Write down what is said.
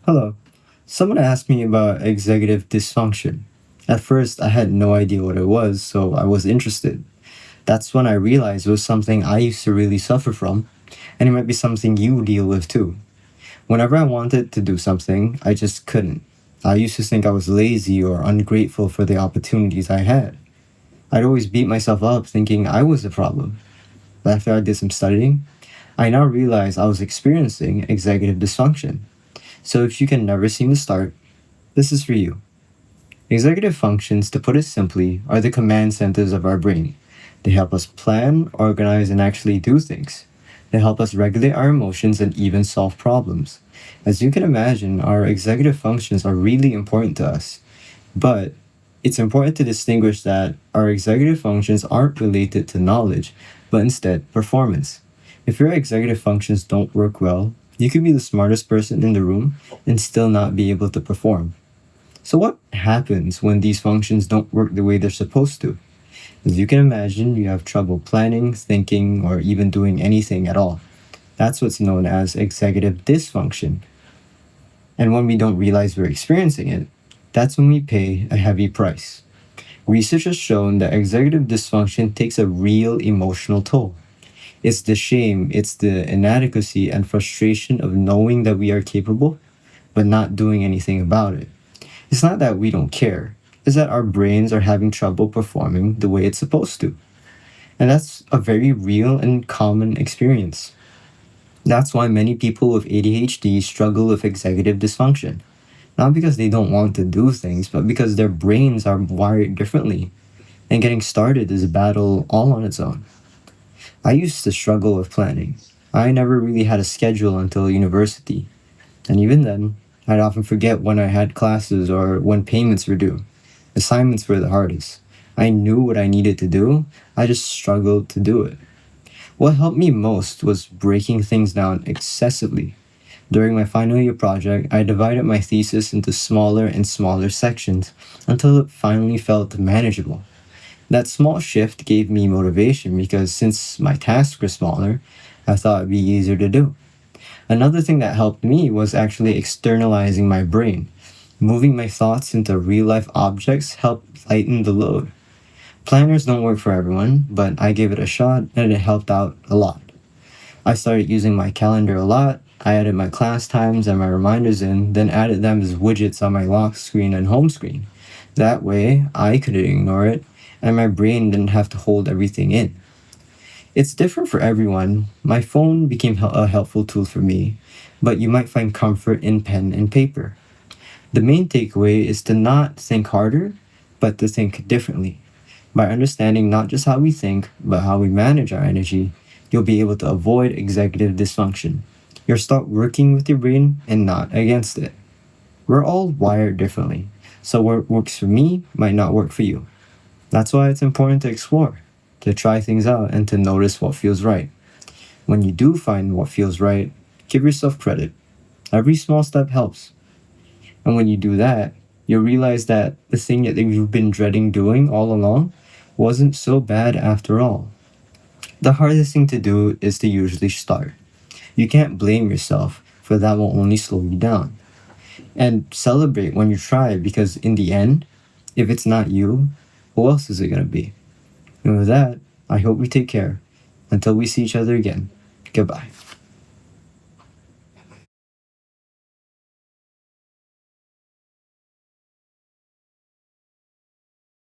Hello. Someone asked me about executive dysfunction. At first, I had no idea what it was, so I was interested. That's when I realized it was something I used to really suffer from, and it might be something you deal with too. Whenever I wanted to do something, I just couldn't. I used to think I was lazy or ungrateful for the opportunities I had. I'd always beat myself up thinking I was the problem. But after I did some studying, I now realize I was experiencing executive dysfunction. So if you can never seem to start, this is for you. Executive functions, to put it simply, are the command centers of our brain. They help us plan, organize, and actually do things. They help us regulate our emotions and even solve problems. As you can imagine, our executive functions are really important to us. But it's important to distinguish that our executive functions aren't related to knowledge, but instead performance. If your executive functions don't work well, you could be the smartest person in the room and still not be able to perform. So, what happens when these functions don't work the way they're supposed to? As you can imagine, you have trouble planning, thinking, or even doing anything at all. That's what's known as executive dysfunction. And when we don't realize we're experiencing it, that's when we pay a heavy price. Research has shown that executive dysfunction takes a real emotional toll. It's the shame, it's the inadequacy and frustration of knowing that we are capable, but not doing anything about it. It's not that we don't care, it's that our brains are having trouble performing the way it's supposed to. And that's a very real and common experience. That's why many people with ADHD struggle with executive dysfunction. Not because they don't want to do things, but because their brains are wired differently. And getting started is a battle all on its own. I used to struggle with planning. I never really had a schedule until university. And even then, I'd often forget when I had classes or when payments were due. Assignments were the hardest. I knew what I needed to do, I just struggled to do it. What helped me most was breaking things down excessively. During my final year project, I divided my thesis into smaller and smaller sections until it finally felt manageable. That small shift gave me motivation because since my tasks were smaller, I thought it'd be easier to do. Another thing that helped me was actually externalizing my brain. Moving my thoughts into real life objects helped lighten the load. Planners don't work for everyone, but I gave it a shot and it helped out a lot. I started using my calendar a lot. I added my class times and my reminders in, then added them as widgets on my lock screen and home screen. That way, I couldn't ignore it, and my brain didn't have to hold everything in. It's different for everyone. My phone became a helpful tool for me, but you might find comfort in pen and paper. The main takeaway is to not think harder, but to think differently. By understanding not just how we think, but how we manage our energy, you'll be able to avoid executive dysfunction. You'll start working with your brain and not against it. We're all wired differently, so what works for me might not work for you. That's why it's important to explore, to try things out, and to notice what feels right. When you do find what feels right, give yourself credit. Every small step helps. And when you do that, you'll realize that the thing that you've been dreading doing all along wasn't so bad after all. The hardest thing to do is to usually start. You can't blame yourself, for that will only slow you down. And celebrate when you try, because in the end, if it's not you, who else is it going to be? And with that, I hope we take care. Until we see each other again, goodbye.